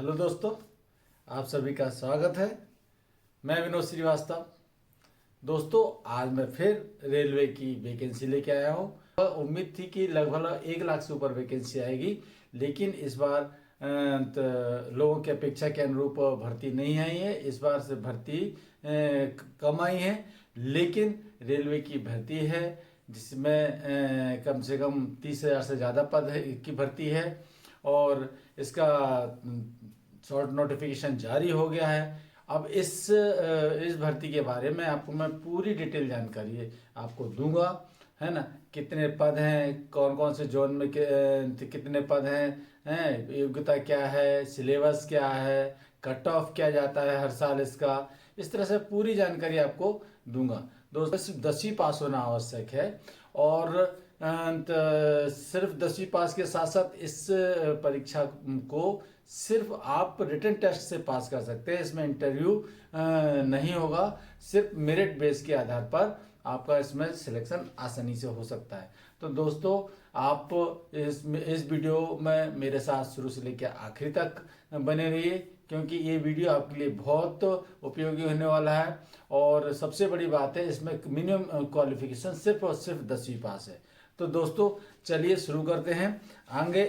Hello दोस्तों, आप सभी का स्वागत है। मैं विनोद श्रीवास्तव। दोस्तों, आज मैं फिर रेलवे की वैकेंसी लेके आया हूँ। उम्मीद थी कि लगभग 1 लाख से ऊपर वैकेंसी आएगी, लेकिन इस बार लोगों की अपेक्षा के अनुरूप भर्ती नहीं आई है। इस बार से भर्ती कम आई है, लेकिन रेलवे की भर्ती है जिसमें कम से कम 30,000 से ज़्यादा की भर्ती है। और इसका शॉर्ट नोटिफिकेशन जारी हो गया है। अब इस भर्ती के बारे में आपको मैं पूरी डिटेल जानकारी आपको दूंगा, है ना। कितने पद हैं, कौन कौन से जोन में कितने पद हैं, योग्यता क्या है, सिलेबस क्या है, कट ऑफ क्या जाता है हर साल इसका। इस तरह से पूरी जानकारी आपको दूंगा। दोस्तों, सिर्फ 10वीं पास होना आवश्यक है। और सिर्फ 10वीं पास के साथ साथ इस परीक्षा को सिर्फ आप रिटन टेस्ट से पास कर सकते हैं। इसमें इंटरव्यू नहीं होगा। सिर्फ मेरिट बेस के आधार पर आपका इसमें सिलेक्शन आसानी से हो सकता है। तो दोस्तों, आप इस वीडियो में मेरे साथ शुरू से लेकर आखिरी तक बने रहिए, क्योंकि ये वीडियो आपके लिए बहुत उपयोगी होने वाला है। और सबसे बड़ी बात है, इसमें मिनिमम क्वालिफिकेशन सिर्फ और सिर्फ 10वीं पास है। तो दोस्तों, चलिए शुरू करते हैं आगे।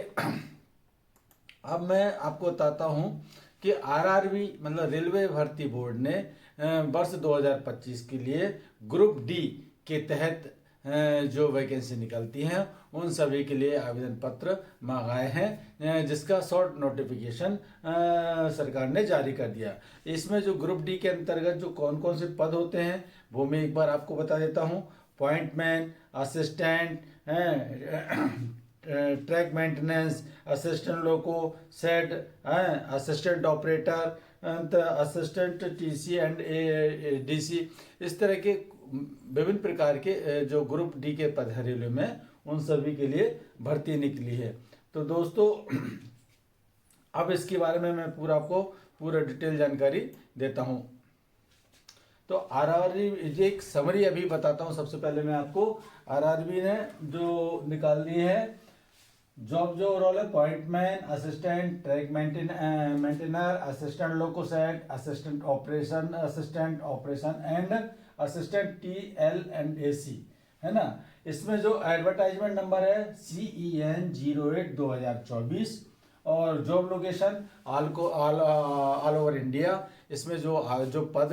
अब मैं आपको बताता हूं कि आरआरबी मतलब रेलवे भर्ती बोर्ड ने वर्ष 2025 के लिए ग्रुप डी के तहत जो वैकेंसी निकलती हैं उन सभी के लिए आवेदन पत्र मंगाए हैं, जिसका शॉर्ट नोटिफिकेशन सरकार ने जारी कर दिया। इसमें जो ग्रुप डी के अंतर्गत जो कौन कौन से पद होते हैं वो मैं एक बार आपको बता देता हूँ। Pointsman, assistant, track maintenance, assistant loco, shed, assistant operator, assistant TC and DC. इस तरह के विभिन्न प्रकार के जो ग्रुप डी के पद है रेलवे में, उन सभी के लिए भर्ती निकली है। तो दोस्तों, अब इसके बारे में मैं पूरा डिटेल जानकारी देता हूं। तो आरआरबी एक समरी अभी बताता हूं। सबसे पहले मैं आपको आरआरबी ने जो निकाल दी है जॉब जो रोल है, pointsman, assistant, track maintainer, assistant loco shed, assistant operation and assistant TL and AC, है ना। इसमें जो एडवर्टाइजमेंट नंबर है CEN 08/2024 और job location all over India. इसमें जो पद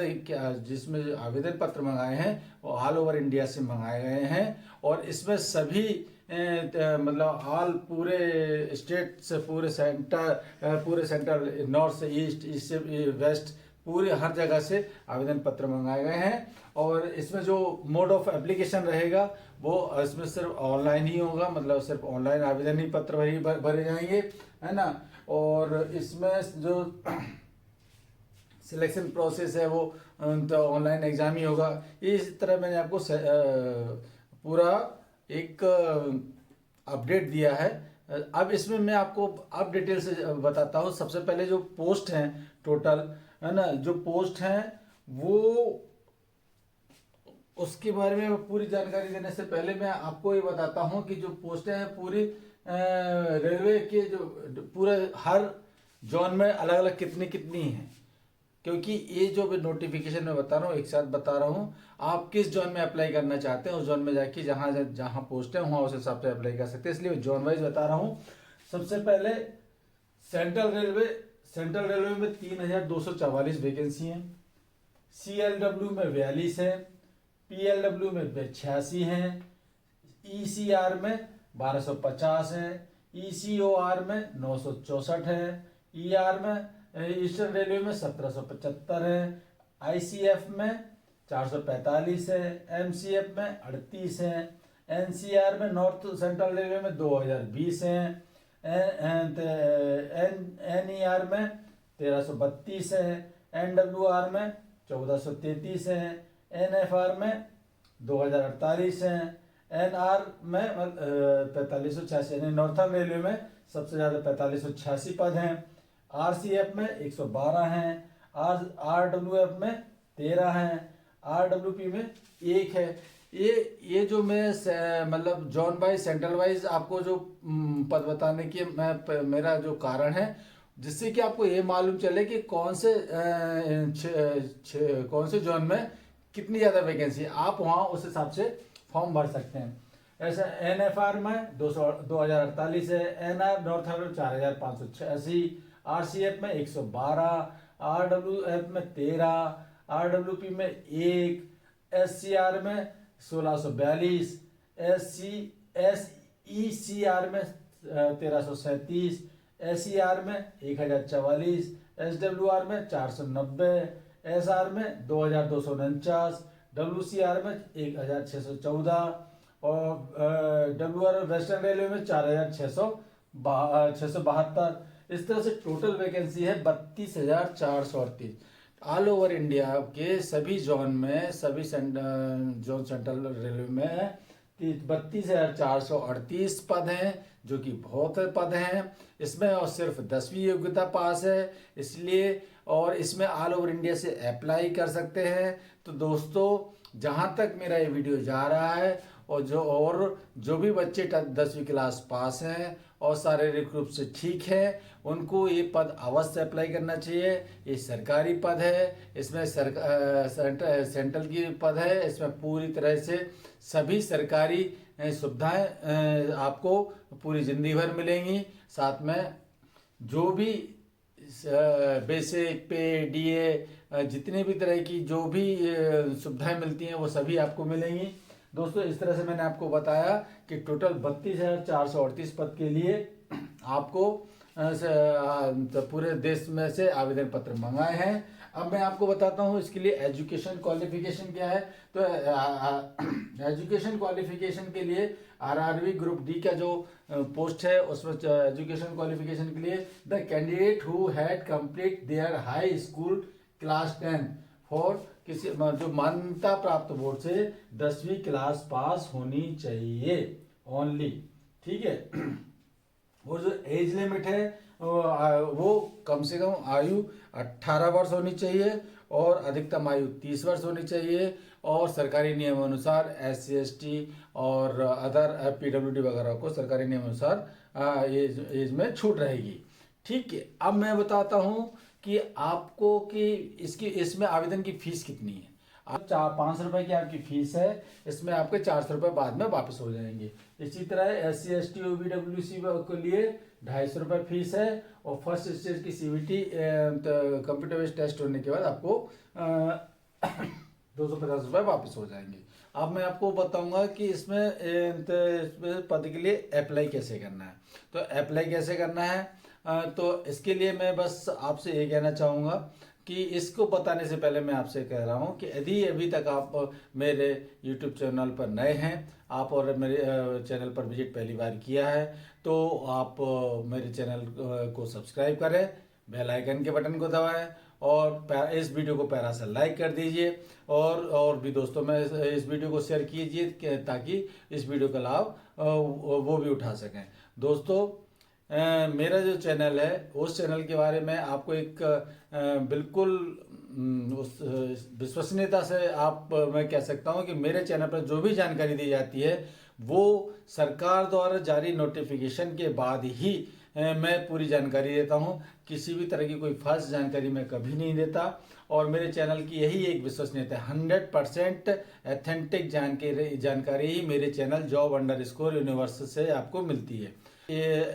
जिसमें आवेदन पत्र मंगाए हैं वो ऑल ओवर इंडिया से मंगाए गए हैं। और इसमें सभी मतलब ऑल पूरे स्टेट से पूरे सेंट्रल, नॉर्थ से ईस्ट, ईस्ट से वेस्ट, पूरे हर जगह से आवेदन पत्र मंगाए गए हैं। और इसमें जो मोड ऑफ एप्लीकेशन रहेगा वो इसमें सिर्फ ऑनलाइन ही होगा, मतलब सिर्फ ऑनलाइन आवेदन ही पत्र भरे जाएंगे, है ना। और इसमें जो सिलेक्शन प्रोसेस है वो तो ऑनलाइन एग्जाम ही होगा। इस तरह मैंने आपको पूरा एक अपडेट दिया है। अब इसमें मैं आपको अब डिटेल से बताता हूँ। सबसे पहले जो पोस्ट हैं टोटल, है ना, जो पोस्ट हैं वो उसके बारे में पूरी जानकारी देने से पहले मैं आपको ये बताता हूँ कि जो पोस्टें हैं पूरी रेलवे के जो पूरे हर जोन में अलग अलग कितनी कितनी हैं, क्योंकि ये जो नोटिफिकेशन मैं बता रहा हूँ एक साथ बता रहा हूँ। आप किस जोन में अप्लाई करना चाहते हैं उस जोन में जाके जहाँ जहाँ पोस्ट है वहाँ उस हिसाब से अप्लाई कर सकते हैं, इसलिए जोन वाइज बता रहा हूँ। सबसे पहले सेंट्रल रेलवे में 3,244 वैकेंसी हैं। CLW में 42 है, PLW में 86 हैं, ECR में 1250 है, ECOR में 964 है, ER में ईस्टर्न रेलवे में 1775 है, ICF में 445 है, MCF में 38 है, NCR में नॉर्थ सेंट्रल रेलवे में 2020 है, NER में 1332 है, NWR में 1433 है, NFR में 2048 है, NR में 4586, यानी नॉर्थर्न रेलवे में सबसे ज़्यादा 4586 पद हैं। RCF में 112 हैं, RWF में 13 हैं, RWP में 1 है। ये जो मैं मतलब जोन वाइज सेंट्रल वाइज आपको जो पद बताने की मेरा जो कारण है जिससे कि आपको ये मालूम चले कि कौन से कौन से जोन में कितनी ज़्यादा वैकेंसी है। आप वहाँ उस हिसाब से फॉर्म भर सकते हैं। ऐसा NFR में 2048 है, NR नॉर्थर्न 4586, RCF में 112, RWF में 13, RWP में 1, SCR में 1642, SECR में 1337, SER में 1044, SWR में 490, SR में 2249, WCR में 1614 और WR वेस्टर्न रेलवे में 4672। इस तरह से टोटल वैकेंसी है 32,438। ऑल ओवर इंडिया के सभी जोन में, सभी जोन सेंट्रल रेलवे में 32,438 पद हैं, जो कि बहुत पद हैं। इसमें और सिर्फ 10वीं योग्यता पास है, इसलिए और इसमें ऑल ओवर इंडिया से अप्लाई कर सकते हैं। तो दोस्तों, जहाँ तक मेरा ये वीडियो जा रहा है और जो भी बच्चे 10वीं क्लास पास हैं और शारीरिक रूप से ठीक है, उनको ये पद अवश्य अप्लाई करना चाहिए। ये सरकारी पद है, इसमें सेंट्रल की पद है। इसमें पूरी तरह से सभी सरकारी सुविधाएं आपको पूरी जिंदगी भर मिलेंगी। साथ में जो भी बेसिक पे DA जितने भी तरह की जो भी सुविधाएं मिलती हैं वो सभी आपको मिलेंगी। दोस्तों, इस तरह से मैंने आपको बताया कि टोटल 32,438 पद के लिए आपको पूरे देश में से आवेदन पत्र मंगाए हैं। अब मैं आपको बताता हूँ इसके लिए एजुकेशन क्वालिफिकेशन क्या है। तो एजुकेशन क्वालिफिकेशन के लिए RRB ग्रुप D का जो पोस्ट है उसमें एजुकेशन क्वालिफिकेशन के लिए the candidate who had complete their high school class 10 for किसी जो मान्यता प्राप्त बोर्ड से 10वीं क्लास पास होनी चाहिए ओनली, ठीक है। और जो एज लिमिट है वो कम से कम आयु 18 वर्ष होनी चाहिए और अधिकतम आयु 30 वर्ष होनी चाहिए। और सरकारी नियम अनुसार SC ST और अदर PWD वगैरह को सरकारी नियम अनुसार एज में छूट रहेगी, ठीक है। अब मैं बताता हूँ कि आपको कि इसमें आवेदन की फीस कितनी है। आप 500 की आपकी फीस है, इसमें आपके 400 रुपये बाद में वापस हो जाएंगे। इसी तरह SC ST OBWC के लिए 250 रुपये फीस है और फर्स्ट स्टेज की CVT कंप्यूटर बेस्ड टेस्ट होने के बाद आपको 250 रुपये वापस हो जाएंगे। अब मैं आपको बताऊंगा कि इसमें पद के लिए अप्लाई कैसे करना है। तो अप्लाई कैसे करना है, तो इसके लिए मैं बस आपसे ये कहना चाहूँगा कि इसको बताने से पहले मैं आपसे कह रहा हूँ कि यदि अभी तक आप मेरे YouTube चैनल पर नए हैं, आप और मेरे चैनल पर विजिट पहली बार किया है, तो आप मेरे चैनल को सब्सक्राइब करें, बेल आइकन के बटन को दबाएं और इस वीडियो को प्यारा सा लाइक कर दीजिए और भी दोस्तों में इस वीडियो को शेयर कीजिए ताकि इस वीडियो का लाभ वो भी उठा सकें। दोस्तों, मेरा जो चैनल है उस चैनल के बारे में आपको एक बिल्कुल उस विश्वसनीयता से मैं कह सकता हूं कि मेरे चैनल पर जो भी जानकारी दी जाती है वो सरकार द्वारा जारी नोटिफिकेशन के बाद ही मैं पूरी जानकारी देता हूं। किसी भी तरह की कोई फर्स्ट जानकारी मैं कभी नहीं देता और मेरे चैनल की यही एक विश्वसनीयता है। 100% ऑथेंटिक जानकारी ही मेरे चैनल job_universe से आपको मिलती है।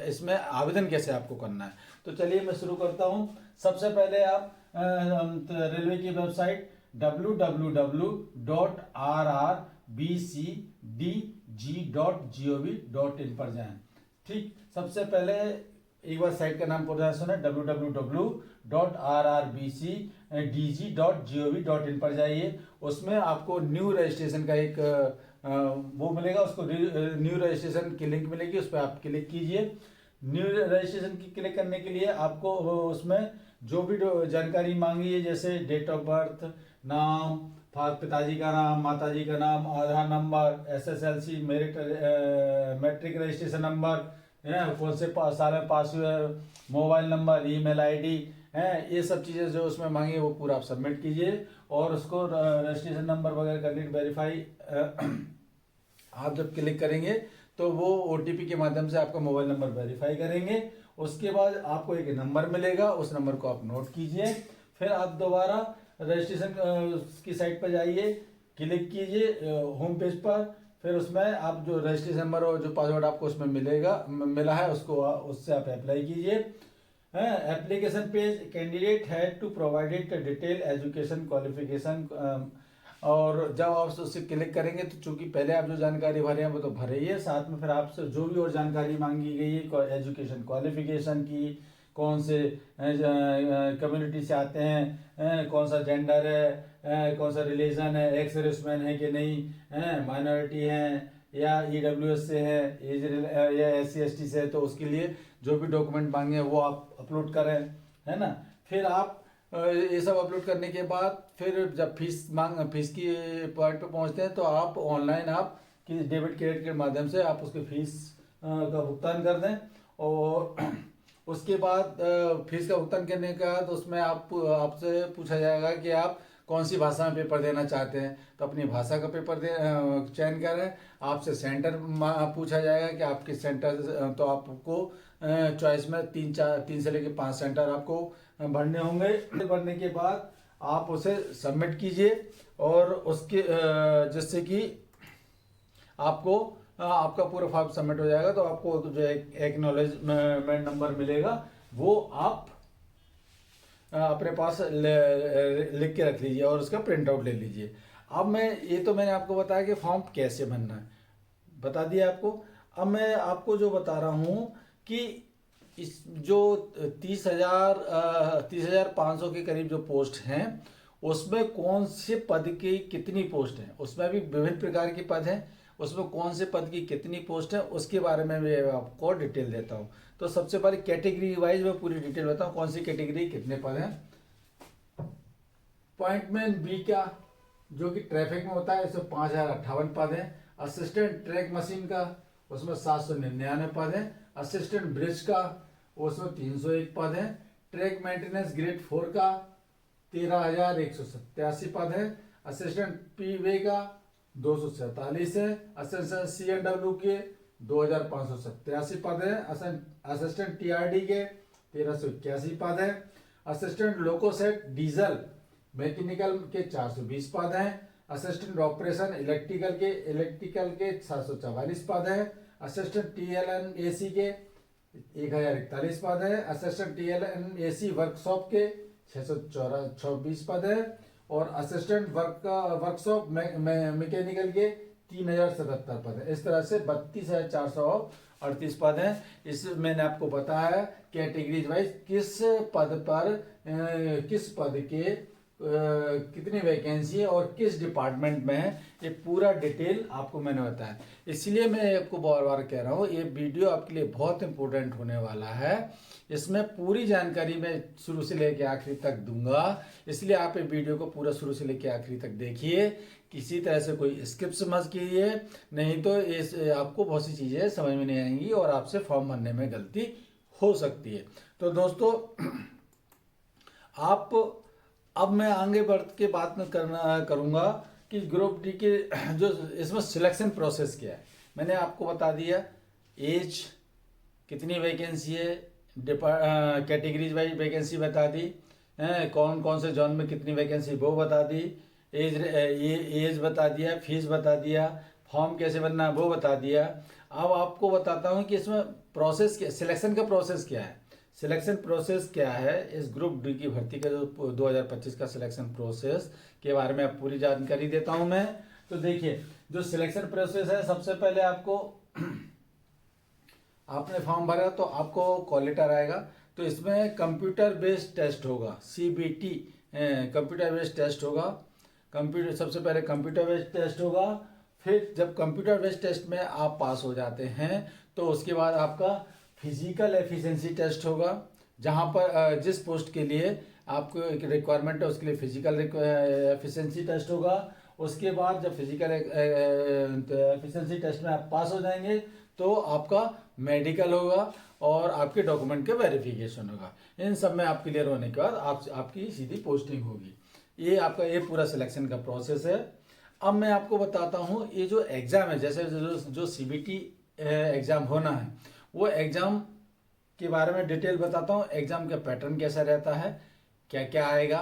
इसमें आवेदन कैसे आपको करना है, तो चलिए मैं शुरू करता हूं। सबसे पहले आप रेलवे की वेबसाइट www.rrbcdg.gov.in पर जाएं। ठीक, सबसे पहले एक बार साइट का नाम प्रोनाउंसिएशन है www.rrbcdg.gov.in पर जाइए। उसमें आपको न्यू रजिस्ट्रेशन का एक वो मिलेगा, उसको न्यू रजिस्ट्रेशन की लिंक मिलेगी, उस पर आप क्लिक कीजिए। न्यू रजिस्ट्रेशन की क्लिक करने के लिए आपको उसमें जो भी जानकारी मांगी है, जैसे डेट ऑफ बर्थ, नाम, पिताजी का नाम, माताजी का नाम, Aadhaar number, SSLC matric registration number, कौन से साल में पास हुए, मोबाइल नंबर, ईमेल ID है, ये सब चीज़ें जो उसमें मांगी वो पूरा आप सबमिट कीजिए और उसको रजिस्ट्रेशन नंबर वगैरह कंप्लीट वेरीफाई आप जब क्लिक करेंगे तो वो OTP के माध्यम से आपका मोबाइल नंबर वेरीफाई करेंगे उसके बाद आपको एक नंबर मिलेगा, उस नंबर को आप नोट कीजिए। फिर आप दोबारा रजिस्ट्रेशन की साइट पर जाइए, क्लिक कीजिए होम पेज पर। फिर उसमें आप जो रजिस्ट्रेशन नंबर और जो पासवर्ड आपको उसमें मिला है उसको उससे आप अप्लाई कीजिए। Application page, candidate had to provided detail education qualification, और जब आप उससे क्लिक करेंगे तो चूंकि पहले आप जो जानकारी भरे हैं वो तो भरे ही है, साथ में फिर आपसे जो भी और जानकारी मांगी गई है एजुकेशन क्वालिफिकेशन की, कौन से कम्युनिटी से आते हैं, कौन सा जेंडर है, कौन सा रिलीजन है, एक्स सर्विसमैन है कि नहीं, माइनॉरिटी हैं या ईडब्ल्यूएस से है, एज या SC ST से है, तो उसके लिए जो भी डॉक्यूमेंट मांगे वो आप अपलोड करें, है ना। फिर आप ये सब अपलोड करने के बाद फिर जब फीस की पॉइंट पे पहुंचते हैं तो आप ऑनलाइन आप कि डेबिट क्रेडिट के माध्यम से आप उसकी फीस का भुगतान कर दें। और उसके बाद फीस का भुगतान करने के बाद उसमें आपसे पूछा जाएगा कि आप कौन सी भाषा में पेपर देना चाहते हैं, तो अपनी भाषा का पेपर चयन करें। आपसे सेंटर पूछा जाएगा कि आप किस सेंटर, तो आपको चॉइस में 3 से लेकर 5 सेंटर आपको भरने होंगे। भरने के बाद आप उसे सबमिट कीजिए और उसके जिससे कि आपको आपका पूरा फॉर्म सबमिट हो जाएगा, तो आपको जो एक्नॉलेजमेंट नंबर मिलेगा वो आप अपने पास लिख के रख लीजिए और उसका प्रिंट आउट ले लीजिए। अब मैंने आपको बताया कि फॉर्म कैसे भरना है, बता दिया आपको। अब मैं आपको जो बता रहा हूँ कि इस जो 30,500 के करीब जो पोस्ट हैं उसमें कौन से पद की कितनी पोस्ट हैं, उसमें भी विभिन्न प्रकार के पद हैं, उसमें कौन से पद की कितनी पोस्ट है उसके बारे में मैं आपको डिटेल देता हूँ। तो सबसे पहले कैटेगरी वाइज मैं पूरी डिटेल बताऊँ कौन सी कैटेगरी कितने पद हैं। पॉइंटमैन बी का जो कि ट्रैफिक में होता है इसमें 5,058 पद हैं। असिस्टेंट ट्रैक मशीन का उसमें 799 पद हैं। असिस्टेंट ब्रिज का उसमें 301 पद हैं। ट्रैक मेंटेनेंस ग्रेड 4 का 13,187 पद है। असिस्टेंट पी वे का 247 है। असिस्टेंट CNW के 2,587 पद है। असिस्टेंट TRD के 1,381 पद है। असिस्टेंट लोकोसेट डीजल मैकेनिकल के 420 पद हैं। असिस्टेंट ऑपरेशन इलेक्ट्रिकल के 744 पद है। असिस्टेंट TLNAC के 1,041 पद है। असिस्टेंट TLNAC वर्कशॉप के 624 पद है। और असिस्टेंट वर्कशॉप मैकेनिकल के 3,077 पद है। इस तरह से 32,438 पद हैं। इस मैंने आपको बताया कैटेगरीज वाइज किस पद के कितनी वैकेंसी है और किस डिपार्टमेंट में है, ये पूरा डिटेल आपको मैंने बताया। इसलिए मैं आपको बार बार कह रहा हूँ ये वीडियो आपके लिए बहुत इंपॉर्टेंट होने वाला है। इसमें पूरी जानकारी मैं शुरू से लेकर आखिरी तक दूंगा, इसलिए आप ये वीडियो को पूरा शुरू से लेकर आखिरी तक देखिए, किसी तरह से कोई स्किप मत कीजिए, नहीं तो आपको बहुत सी चीज़ें समझ में नहीं आएंगी और आपसे फॉर्म भरने में गलती हो सकती है। तो दोस्तों अब मैं आगे बढ़ के बात में करूँगा कि ग्रुप डी के जो इसमें सिलेक्शन प्रोसेस क्या है। मैंने आपको बता दिया एज कितनी वैकेंसी है, कैटेगरीज वाइज वैकेंसी बता दी, कौन कौन से जोन में कितनी वैकेंसी वो बता दी, एज बता दिया, फीस बता दिया, फॉर्म कैसे बनना है वो बता दिया। अब आपको बताता हूँ कि इसमें प्रोसेस क्या, सिलेक्शन का प्रोसेस क्या है। सिलेक्शन प्रोसेस क्या है इस ग्रुप डी की भर्ती का जो 2025 का सिलेक्शन प्रोसेस के बारे में आप पूरी जानकारी देता हूं मैं। तो देखिए जो सिलेक्शन प्रोसेस है, सबसे पहले आपने फॉर्म भरा तो आपको कॉल लेटर आएगा, तो इसमें कंप्यूटर बेस्ड टेस्ट होगा, CBT कंप्यूटर बेस्ड टेस्ट होगा। सबसे पहले कंप्यूटर बेस्ड टेस्ट होगा। फिर जब कंप्यूटर बेस्ड टेस्ट में आप पास हो जाते हैं तो उसके बाद आपका फिजिकल एफिशिएंसी टेस्ट होगा, जहां पर जिस पोस्ट के लिए आपको एक रिक्वायरमेंट है उसके लिए फिजिकल एफिशिएंसी टेस्ट होगा। उसके बाद जब फिजिकल एफिशिएंसी टेस्ट में आप पास हो जाएंगे तो आपका मेडिकल होगा और आपके डॉक्यूमेंट के वेरिफिकेशन होगा। इन सब में आप क्लियर होने के बाद आपकी सीधी पोस्टिंग होगी। ये आपका ये पूरा सिलेक्शन का प्रोसेस है। अब मैं आपको बताता हूँ ये जो एग्ज़ाम है, जैसे जो CBT एग्ज़ाम होना है वो एग्ज़ाम के बारे में डिटेल बताता हूँ, एग्जाम का पैटर्न कैसा रहता है, क्या क्या आएगा,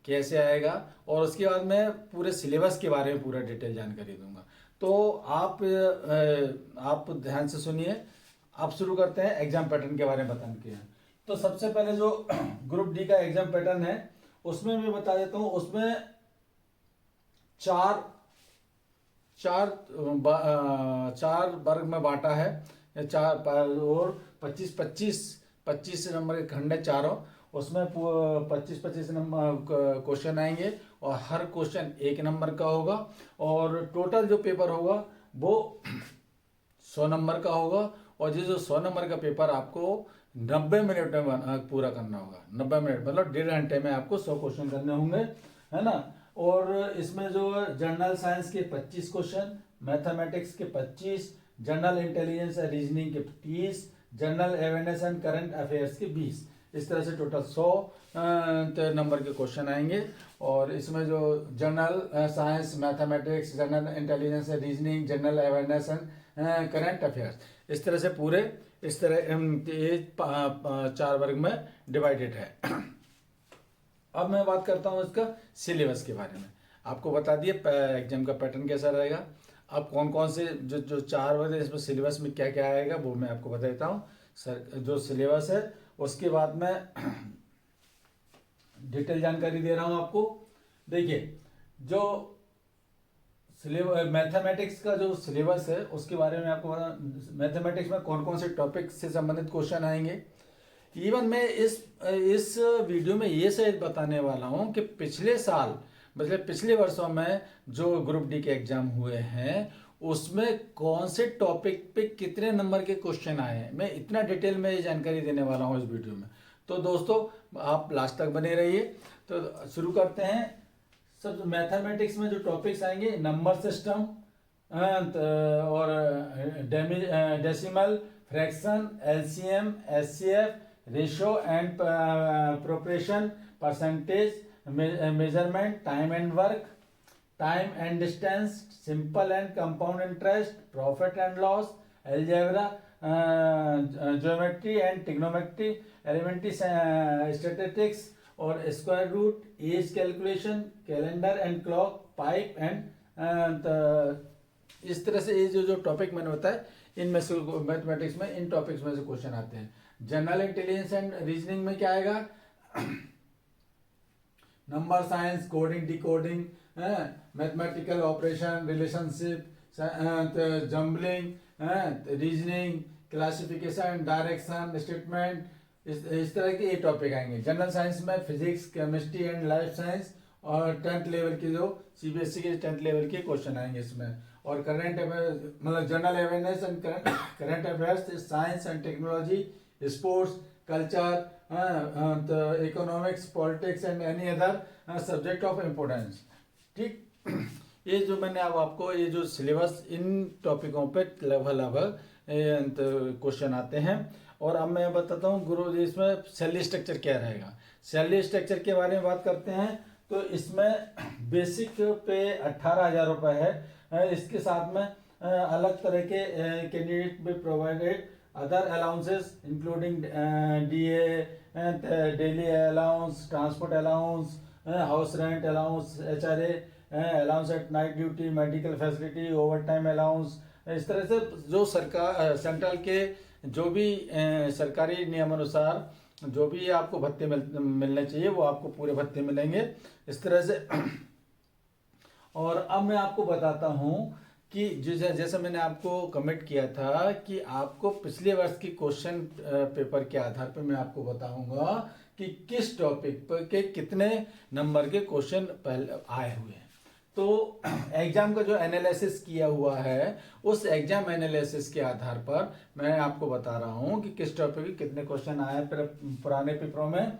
कैसे आएगा, और उसके बाद मैं पूरे सिलेबस के बारे में पूरा डिटेल जानकारी दूंगा। तो आप ध्यान से सुनिए। आप शुरू करते हैं एग्जाम पैटर्न के बारे में बताने के हैं। तो सबसे पहले जो ग्रुप डी का एग्जाम पैटर्न है उसमें मैं बता देता हूँ। उसमें चार चार वर्ग में बांटा है, और 25 नंबर के खंड है चारों। उसमें 25 नंबर क्वेश्चन आएंगे और हर क्वेश्चन 1 नंबर का होगा, और टोटल जो पेपर होगा वो 100 नंबर का होगा। और ये जो 100 नंबर का पेपर आपको 90 मिनट में पूरा करना होगा। 90 मिनट मतलब 1.5 घंटे में आपको 100 क्वेश्चन करने होंगे, है ना। और इसमें जो जनरल साइंस के 25 क्वेश्चन, मैथमेटिक्स के 25, जनरल इंटेलिजेंस और रीजनिंग के 30, general awareness and current affairs के 20, इस तरह से टोटल 100 नंबर के क्वेश्चन आएंगे। और इसमें जो general science, mathematics, general intelligence, reasoning, general awareness and current affairs, इस तरह से पूरे इस तरह ये 4 वर्ग में डिवाइडेड है। अब मैं बात करता हूँ इसका सिलेबस के बारे में। आपको बता दिए एग्जाम का पैटर्न कैसा रहेगा। अब कौन कौन से जो 4 वर्ग है इसमें सिलेबस में क्या क्या आएगा वो मैं आपको बता देता हूँ। सर जो सिलेबस है उसके बाद में डिटेल जानकारी दे रहा हूँ आपको। देखिए जो मैथमेटिक्स का जो सिलेबस है उसके बारे में आपको बता, मैथमेटिक्स में कौन कौन से टॉपिक से संबंधित क्वेश्चन आएंगे। इवन मैं इस वीडियो में ये सही बताने वाला हूँ कि पिछले साल मतलब पिछले वर्षों में जो ग्रुप डी के एग्जाम हुए हैं उसमें कौन से टॉपिक पे कितने नंबर के क्वेश्चन आए हैं, मैं इतना डिटेल में ये जानकारी देने वाला हूँ इस वीडियो में। तो दोस्तों आप लास्ट तक बने रहिए। तो शुरू करते हैं। सब मैथमेटिक्स में जो टॉपिक्स आएंगे, नंबर सिस्टम और decimal, fraction, LCM, HCF, ratio and proportion, percentage, measurement, time and work, time and distance, simple and compound interest, profit and loss, algebra, geometry and trigonometry, elementary statistics और square root, age calculation, calendar and clock, pipe and इस तरह से ये जो topic मैंने बताया इनमें से मैथमेटिक्स में इन टॉपिक्स में से क्वेश्चन आते हैं। जनरल इंटेलिजेंस एंड रीजनिंग में क्या आएगा, number science, coding, decoding, mathematical operation, relationship, jumbling, reasoning, classification, direction, statement, इस तरह के ये टॉपिक आएंगे। जनरल साइंस में physics, chemistry and life science और 10th लेवल की जो सीबीएसई के 10th लेवल के क्वेश्चन आएंगे इसमें। और करंट मतलब general awareness and current affairs, science and technology, sports, culture, economics, politics and any other subject of importance. ठीक, ये जो मैंने अब आपको ये जो सिलेबस इन टॉपिकों पे लगभग क्वेश्चन आते हैं। और अब मैं बताता हूँ गुरु जी इसमें सैलरी स्ट्रक्चर क्या रहेगा। सैलरी स्ट्रक्चर के बारे में बात करते हैं तो इसमें बेसिक पे 18,000 रुपये है। इसके साथ में अलग तरह के कैंडिडेट भी provided other allowances including DA, daily allowance, transport allowance, house rent allowance, HRA allowance at night duty, medical facility, over time allowance. इस तरह से जो सरकार सेंट्रल के जो भी सरकारी नियमानुसार जो भी आपको भत्ते मिलने चाहिए वो आपको पूरे भत्ते मिलेंगे इस तरह से। और अब मैं आपको बताता हूँ कि जैसे मैंने आपको कमेंट किया था कि आपको पिछले वर्ष की क्वेश्चन पेपर के आधार पर मैं आपको बताऊंगा कि किस टॉपिक पर के कितने नंबर के क्वेश्चन पहले आए हुए हैं। तो एग्जाम का जो एनालिसिस किया हुआ है उस एग्जाम एनालिसिस के आधार पर मैं आपको बता रहा हूं कि किस टॉपिक के कितने क्वेश्चन आए पुराने पेपरों में।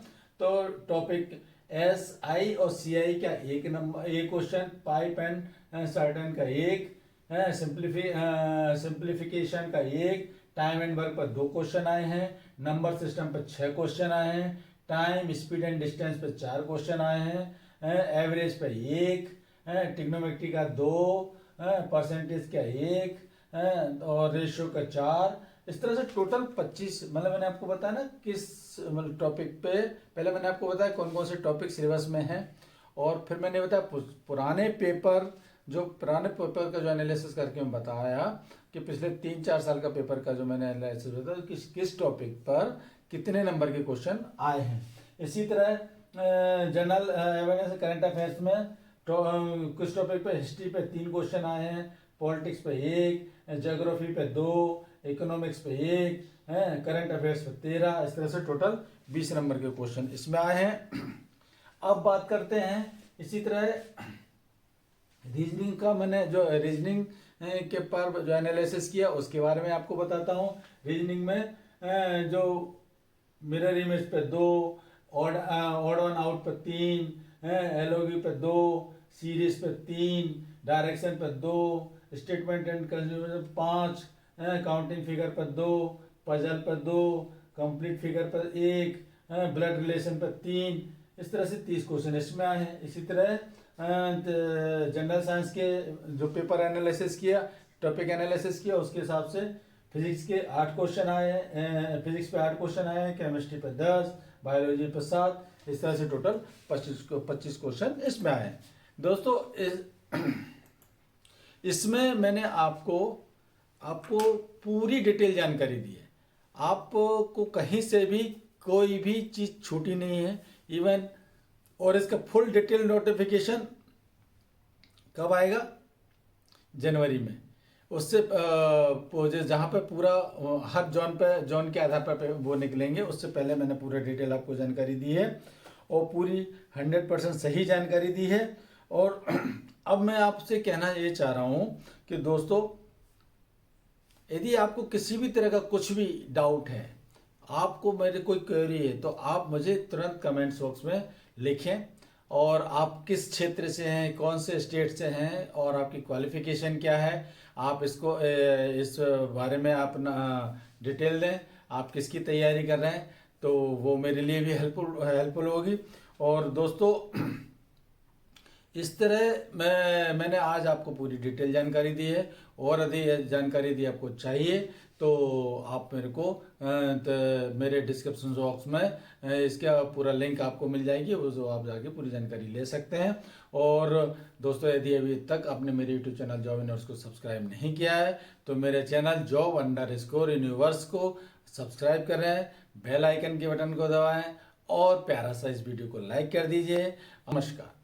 तो टॉपिक एस आई और सी आई का एक क्वेश्चन, पाइप एंड सर्टन का एक, सिंप्लीफिकेशन का एक, टाइम एंड वर्क पर 2 क्वेश्चन आए हैं, नंबर सिस्टम पर 6 क्वेश्चन आए हैं, टाइम, स्पीड एंड डिस्टेंस पर 4 क्वेश्चन आए हैं, एवरेज पर 1, ट्रिग्नोमेट्री का 2, परसेंटेज का 1 और रेशियो का 4, इस तरह से टोटल 25, मतलब मैंने आपको बताया ना किस मतलब टॉपिक पे, पहले मैंने आपको बताया कौन कौन से टॉपिक सिलेबस में हैं, और फिर मैंने बताया पुराने पेपर का जो एनालिसिस करके मैं बताया कि पिछले 3-4 साल का पेपर का जो मैंने एनालिसिस बताया किस टॉपिक पर कितने नंबर के क्वेश्चन आए हैं। इसी तरह जनरल अवेयरनेस करंट अफेयर्स में कुछ टॉपिक पे हिस्ट्री पे 3 क्वेश्चन आए हैं, पॉलिटिक्स पे 1, ज्योग्राफी पे 2, इकोनॉमिक्स पे 1, करंट अफेयर्स पे 13, इस तरह से टोटल 20 नंबर के क्वेश्चन इसमें आए हैं। अब बात करते हैं इसी तरह रीजनिंग का। मैंने जो रीजनिंग के पर जो एनालिसिस किया उसके बारे में आपको बताता हूँ। रीजनिंग में जो मिरर इमेज पे 2, ऑड वन आउट पे 3, एलओगी पे 2, सीरीज पे 3, डायरेक्शन पे 2, statement and consummation 5, counting figure पर 2, पजल पर 2, कंप्लीट फिगर पर 1, ब्लड रिलेशन पर 3, इस तरह से 30 क्वेश्चन इसमें आए हैं। इसी तरह जनरल साइंस के जो पेपर एनालिसिस किया, टॉपिक एनालिसिस किया, उसके हिसाब से फिजिक्स के 8 क्वेश्चन आए हैं, फिजिक्स पे 8 क्वेश्चन आए हैं, केमिस्ट्री पे 10, बायोलॉजी पे 7, इस तरह से टोटल 25 क्वेश्चन इसमें आए हैं। दोस्तों इसमें मैंने आपको पूरी डिटेल जानकारी दी है, आपको कहीं से भी कोई भी चीज़ छूटी नहीं है इवन, और इसका फुल डिटेल नोटिफिकेशन कब आएगा? जनवरी में। उससे जहाँ पे पूरा हर जोन के आधार पर वो निकलेंगे, उससे पहले मैंने पूरा डिटेल आपको जानकारी दी है और पूरी 100% सही जानकारी दी है। और अब मैं आपसे कहना ये चाह रहा हूँ कि दोस्तों, यदि आपको किसी भी तरह का कुछ भी डाउट है, आपको मेरे कोई क्वेरी है, तो आप मुझे तुरंत कमेंट्स बॉक्स में लिखें, और आप किस क्षेत्र से हैं, कौन से स्टेट से हैं, और आपकी क्वालिफिकेशन क्या है, आप इसको इस बारे में आप डिटेल दें, आप किसकी तैयारी कर रहे हैं, तो वो मेरे लिए भी हेल्पफुल होगी। और दोस्तों इस तरह मैंने आज आपको पूरी डिटेल जानकारी दी है, और यदि जानकारी यदि आपको चाहिए तो आप मेरे को मेरे डिस्क्रिप्शन बॉक्स में इसका पूरा लिंक आपको मिल जाएगी, वो आप जाके पूरी जानकारी ले सकते हैं। और दोस्तों, यदि अभी तक आपने मेरे यूट्यूब चैनल जॉब यूनिवर्स को सब्सक्राइब नहीं किया है तो मेरे चैनल job_यूनिवर्स को सब्सक्राइब करें, बेल आइकन के बटन को दबाएं और प्यारा सा इस वीडियो को लाइक कर दीजिए। नमस्कार।